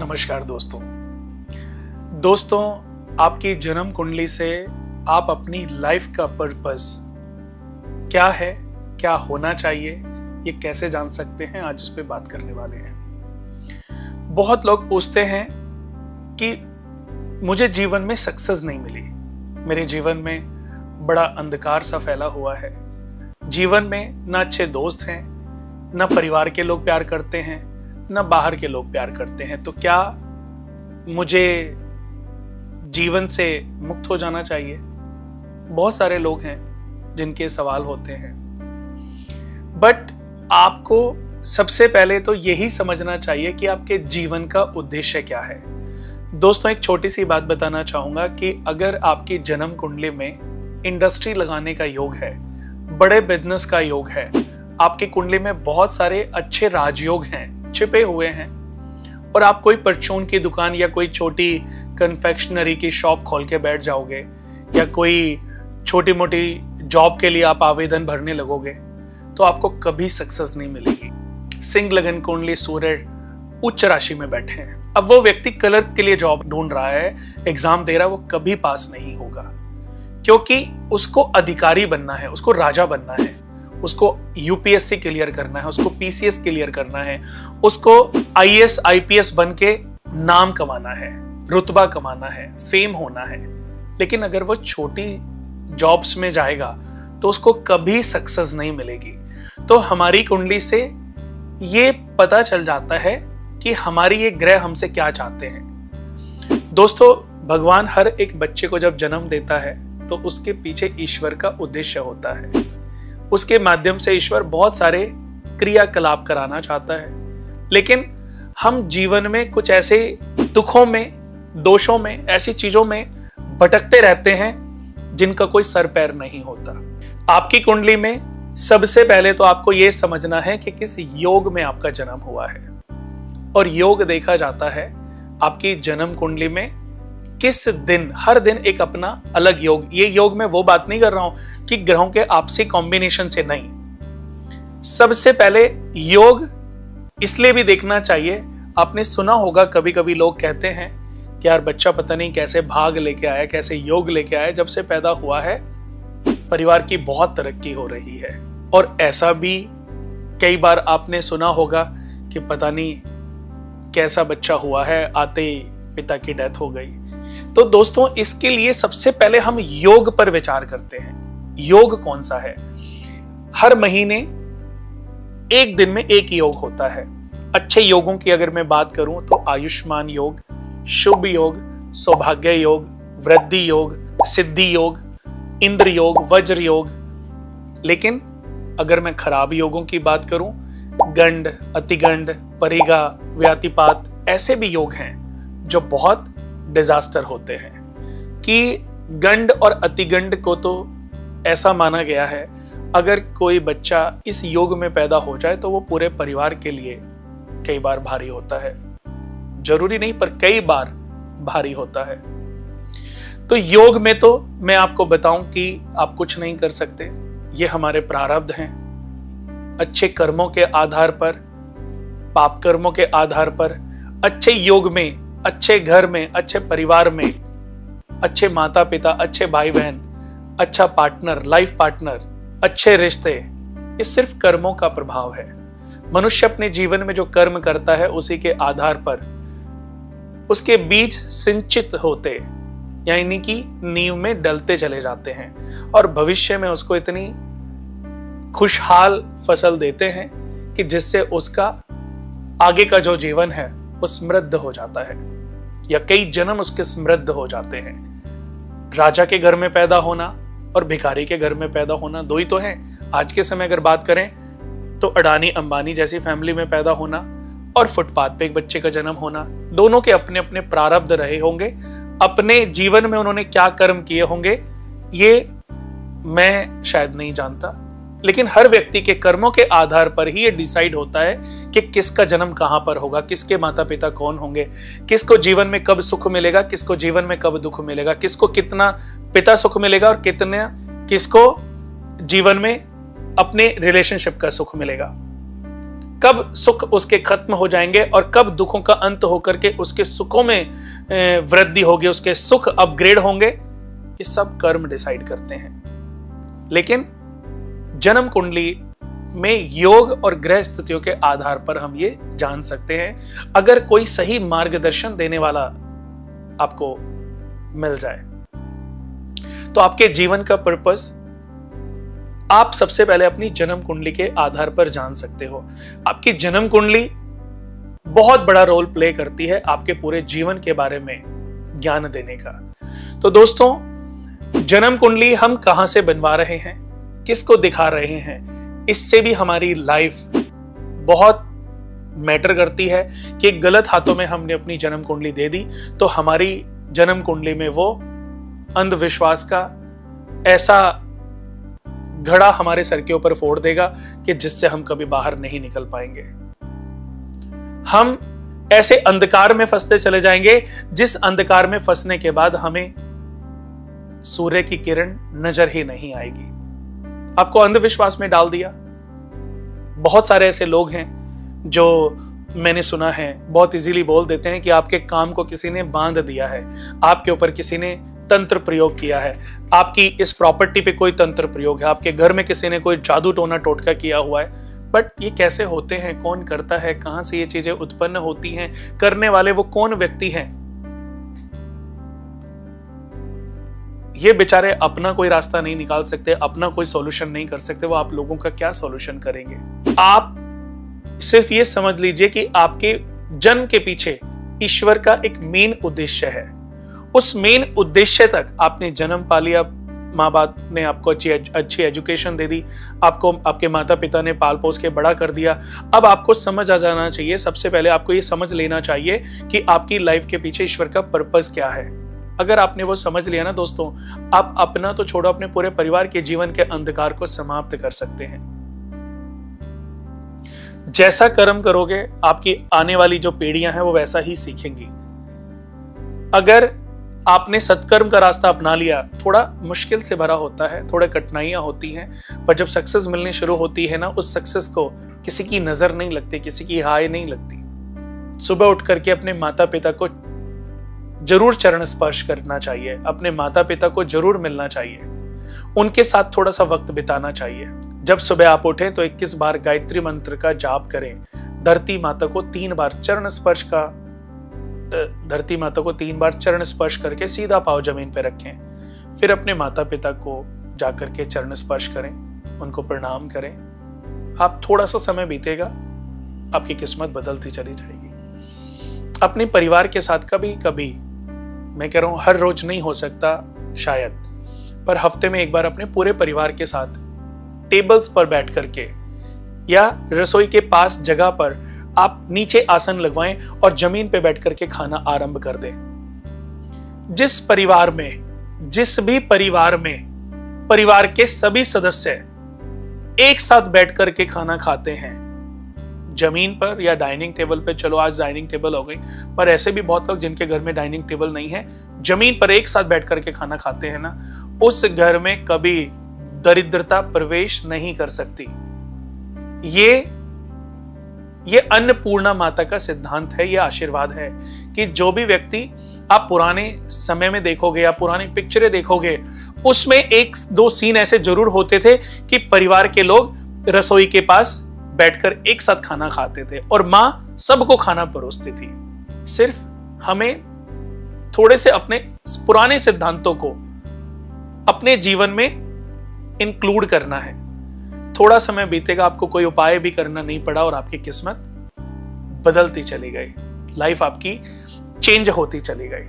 नमस्कार दोस्तों, आपकी जन्म कुंडली से आप अपनी लाइफ का पर्पस क्या है, क्या होना चाहिए, ये कैसे जान सकते हैं, आज इस पे बात करने वाले हैं। बहुत लोग पूछते हैं कि मुझे जीवन में सक्सेस नहीं मिली, मेरे जीवन में बड़ा अंधकार सा फैला हुआ है, जीवन में ना अच्छे दोस्त हैं, ना परिवार के लोग प्यार करते हैं, ना बाहर के लोग प्यार करते हैं, तो क्या मुझे जीवन से मुक्त हो जाना चाहिए? बहुत सारे लोग हैं जिनके सवाल होते हैं, बट आपको सबसे पहले तो यही समझना चाहिए कि आपके जीवन का उद्देश्य क्या है। दोस्तों, एक छोटी सी बात बताना चाहूंगा कि अगर आपकी जन्म कुंडली में इंडस्ट्री लगाने का योग है, बड़े बिजनेस का योग है, आपकी कुंडली में बहुत सारे अच्छे राजयोग हैं, छिपे हुए हैं, और आप कोई परचून की दुकान या कोई छोटी कन्फेक्शनरी की शॉप खोल के बैठ जाओगे या कोई छोटी मोटी जॉब के लिए आप आवेदन भरने लगोगे, तो आपको कभी सक्सेस नहीं मिलेगी। सिंह लगन कुंडली सूर्य उच्च राशि में बैठे हैं, अब वो व्यक्ति क्लर्क के लिए जॉब ढूंढ रहा है, एग्जाम दे रहा है, वो कभी पास नहीं होगा, क्योंकि उसको अधिकारी बनना है, उसको राजा बनना है, उसको यूपीएससी क्लियर करना है, उसको पीसीएस क्लियर करना है, उसको आईएएस आईपीएस बन के नाम कमाना है, रुतबा कमाना है, फेम होना है। लेकिन अगर वो छोटी जॉब्स में जाएगा तो उसको कभी सक्सेस नहीं मिलेगी। तो हमारी कुंडली से ये पता चल जाता है कि हमारी ये ग्रह हमसे क्या चाहते हैं। दोस्तों, भगवान हर एक बच्चे को जब जन्म देता है तो उसके पीछे ईश्वर का उद्देश्य होता है, उसके माध्यम से ईश्वर बहुत सारे क्रियाकलाप कराना चाहता है। लेकिन हम जीवन में कुछ ऐसे दुखों में, दोषों में, ऐसी चीजों में भटकते रहते हैं जिनका कोई सर पैर नहीं होता। आपकी कुंडली में सबसे पहले तो आपको यह समझना है कि किस योग में आपका जन्म हुआ है, और योग देखा जाता है आपकी जन्म कुंडली में किस दिन, हर दिन एक अपना अलग योग। ये योग में वो बात नहीं कर रहा हूं कि ग्रहों के आपसी कॉम्बिनेशन से, नहीं। सबसे पहले योग इसलिए भी देखना चाहिए, आपने सुना होगा कभी कभी लोग कहते हैं कि यार बच्चा पता नहीं कैसे भाग लेके आया, कैसे योग लेके आया, जब से पैदा हुआ है परिवार की बहुत तरक्की हो रही है। और ऐसा भी कई बार आपने सुना होगा कि पता नहीं कैसा बच्चा हुआ है, आते ही पिता की डेथ हो गई। तो दोस्तों, इसके लिए सबसे पहले हम योग पर विचार करते हैं। योग कौन सा है? हर महीने एक दिन में एक योग होता है। अच्छे योगों की अगर मैं बात करूं तो आयुष्मान योग, शुभ योग, सौभाग्य योग, वृद्धि योग, सिद्धि योग, इंद्र योग, वज्र योग। लेकिन अगर मैं खराब योगों की बात करूं, गंड, अतिगंड, परिगा, व्यातिपात, ऐसे भी योग हैं जो बहुत डिजास्टर होते हैं। कि गंड और अतिगंड को तो ऐसा माना गया है, अगर कोई बच्चा इस योग में पैदा हो जाए तो वो पूरे परिवार के लिए कई बार भारी होता है। जरूरी नहीं, पर कई बार भारी होता है। तो योग में तो मैं आपको बताऊं कि आप कुछ नहीं कर सकते, ये हमारे प्रारब्ध हैं। अच्छे कर्मों के आधार पर, पाप कर्मों के आधार पर, अच्छे योग में, अच्छे घर में, अच्छे परिवार में, अच्छे माता पिता, अच्छे भाई बहन, अच्छा पार्टनर, लाइफ पार्टनर, अच्छे रिश्ते, ये सिर्फ कर्मों का प्रभाव है। मनुष्य अपने जीवन में जो कर्म करता है उसी के आधार पर उसके बीज सिंचित होते, यानी कि नींव में डलते चले जाते हैं, और भविष्य में उसको इतनी खुशहाल फसल देते हैं कि जिससे उसका आगे का जो जीवन है वो समृद्ध हो जाता है, या कई जन्म उसके समृद्ध हो जाते हैं। राजा के घर में पैदा होना और भिखारी के घर में पैदा होना दो ही तो हैं। आज के समय अगर बात करें तो अडानी अंबानी जैसी फैमिली में पैदा होना और फुटपाथ पे एक बच्चे का जन्म होना, दोनों के अपने अपने प्रारब्ध रहे होंगे, अपने जीवन में उन्होंने क्या कर्म किए होंगे ये मैं शायद नहीं जानता। लेकिन हर व्यक्ति के कर्मों के आधार पर ही ये डिसाइड होता है कि किसका जन्म कहां पर होगा, किसके माता पिता कौन होंगे, किसको जीवन में कब सुख मिलेगा, किसको जीवन में कब दुख मिलेगा, किसको कितना पिता सुख मिलेगा और किसको जीवन में अपने रिलेशनशिप का सुख मिलेगा। कब सुख उसके खत्म हो जाएंगे और कब दुखों का अंत होकर के उसके सुखों में वृद्धि होगी, उसके सुख अपग्रेड होंगे, ये सब कर्म डिसाइड करते हैं। लेकिन जन्म कुंडली में योग और ग्रह स्थितियों के आधार पर हम ये जान सकते हैं, अगर कोई सही मार्गदर्शन देने वाला आपको मिल जाए। तो आपके जीवन का पर्पस आप सबसे पहले अपनी जन्म कुंडली के आधार पर जान सकते हो। आपकी जन्म कुंडली बहुत बड़ा रोल प्ले करती है आपके पूरे जीवन के बारे में ज्ञान देने का। तो दोस्तों, जन्म कुंडली हम कहां से बनवा रहे हैं, किसको दिखा रहे हैं, इससे भी हमारी लाइफ बहुत मैटर करती है। कि गलत हाथों में हमने अपनी जन्म कुंडली दे दी तो हमारी जन्म कुंडली में वो अंधविश्वास का ऐसा घड़ा हमारे सर के ऊपर फोड़ देगा कि जिससे हम कभी बाहर नहीं निकल पाएंगे। हम ऐसे अंधकार में फंसते चले जाएंगे जिस अंधकार में फंसने के बाद हमें सूर्य की किरण नजर ही नहीं आएगी। आपको अंधविश्वास में डाल दिया। बहुत सारे ऐसे लोग हैं जो मैंने सुना है बहुत इजीली बोल देते हैं कि आपके काम को किसी ने बांध दिया है, आपके ऊपर किसी ने तंत्र प्रयोग किया है, आपकी इस प्रॉपर्टी पे कोई तंत्र प्रयोग है, आपके घर में किसी ने कोई जादू टोना टोटका किया हुआ है। बट ये कैसे होते हैं, कौन करता है, कहां से ये चीजें उत्पन्न होती हैं, करने वाले वो कौन व्यक्ति हैं? ये बेचारे अपना कोई रास्ता नहीं निकाल सकते, अपना कोई सॉल्यूशन नहीं कर सकते, वो आप लोगों का क्या सॉल्यूशन करेंगे? आप सिर्फ ये समझ लीजिए कि आपके जन्म के पीछे ईश्वर का एक मेन उद्देश्य है। उस मेन उद्देश्य तक आपने जन्म पा लिया, माँ बाप ने आपको अच्छी एजुकेशन दे दी, आपको आपके माता पिता ने पाल पोस के बड़ा कर दिया। अब आपको समझ आ जाना चाहिए, सबसे पहले आपको ये समझ लेना चाहिए कि आपकी लाइफ के पीछे ईश्वर का पर्पस क्या है। अगर आपने वो समझ लिया ना दोस्तों, आप अपना तो छोड़ो, अपने पूरे परिवार के जीवन के अंधकार को समाप्त कर सकते हैं। जैसा कर्म करोगे आपकी आने वाली जो पीढ़ियां हैं वो वैसा ही सीखेंगी। अगर आपने सत्कर्म का रास्ता अपना लिया, थोड़ा मुश्किल से भरा होता है, थोड़ा कठिनाइयां होती हैं, पर जब सक्सेस मिलनी शुरू होती है ना, उस सक्सेस को किसी की नजर नहीं लगती, किसी की हाय नहीं लगती। सुबह उठ करके अपने माता पिता को जरूर चरण स्पर्श करना चाहिए, अपने माता पिता को जरूर मिलना चाहिए, उनके साथ थोड़ा सा वक्त बिताना चाहिए। जब सुबह आप उठें तो 21 बार गायत्री मंत्र का जाप करें। धरती माता को 3 बार चरण स्पर्श करके सीधा पाँव जमीन पे रखें। फिर अपने माता पिता को जाकर के चरण स्पर्श करें, उनको प्रणाम करें। आप थोड़ा सा समय बीतेगा, आपकी किस्मत बदलती चली जाएगी। अपने परिवार के साथ कभी कभी, मैं कह रहा हूं हर रोज नहीं हो सकता शायद, पर हफ्ते में एक बार अपने पूरे परिवार के साथ टेबल्स पर बैठ करके या रसोई के पास जगह पर आप नीचे आसन लगवाएं और जमीन पे बैठ करके खाना आरंभ कर दें। जिस परिवार में, जिस भी परिवार में परिवार के सभी सदस्य एक साथ बैठ करके खाना खाते हैं, जमीन पर या डाइनिंग टेबल पे, चलो आज डाइनिंग टेबल हो गई, पर ऐसे भी बहुत लोग जिनके घर में डाइनिंग टेबल नहीं है, जमीन पर एक साथ बैठ करके खाना खाते हैं ना, उस घर में कभी दरिद्रता प्रवेश नहीं कर सकती। ये अन्नपूर्णा माता का सिद्धांत है, ये आशीर्वाद है कि जो भी व्यक्ति आप पुराने समय में देखोगे या पुरानी पिक्चरें देखोगे, उसमें 1-2 सीन ऐसे जरूर होते थे कि परिवार के लोग रसोई के पास बैठकर एक साथ खाना खाते थे और मां सबको खाना परोसती थी। सिर्फ हमें थोड़े से अपने पुराने सिद्धांतों को अपने जीवन में इंक्लूड करना है। थोड़ा समय बीतेगा, आपको कोई उपाय भी करना नहीं पड़ा और आपकी किस्मत बदलती चली गई, लाइफ आपकी चेंज होती चली गई।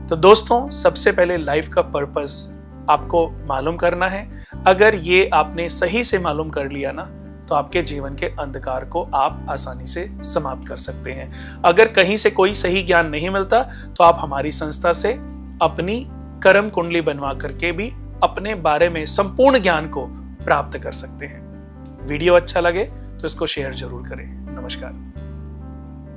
तो दोस्तों, सबसे पहले लाइफ का पर्पस आपको मालूम करना है। अगर ये आपने सही से मालूम कर लिया ना, तो आपके जीवन के अंधकार को आप आसानी से समाप्त कर सकते हैं। अगर कहीं से कोई सही ज्ञान नहीं मिलता तो आप हमारी संस्था से अपनी कर्म कुंडली बनवा करके भी अपने बारे में संपूर्ण ज्ञान को प्राप्त कर सकते हैं। वीडियो अच्छा लगे तो इसको शेयर जरूर करें। नमस्कार।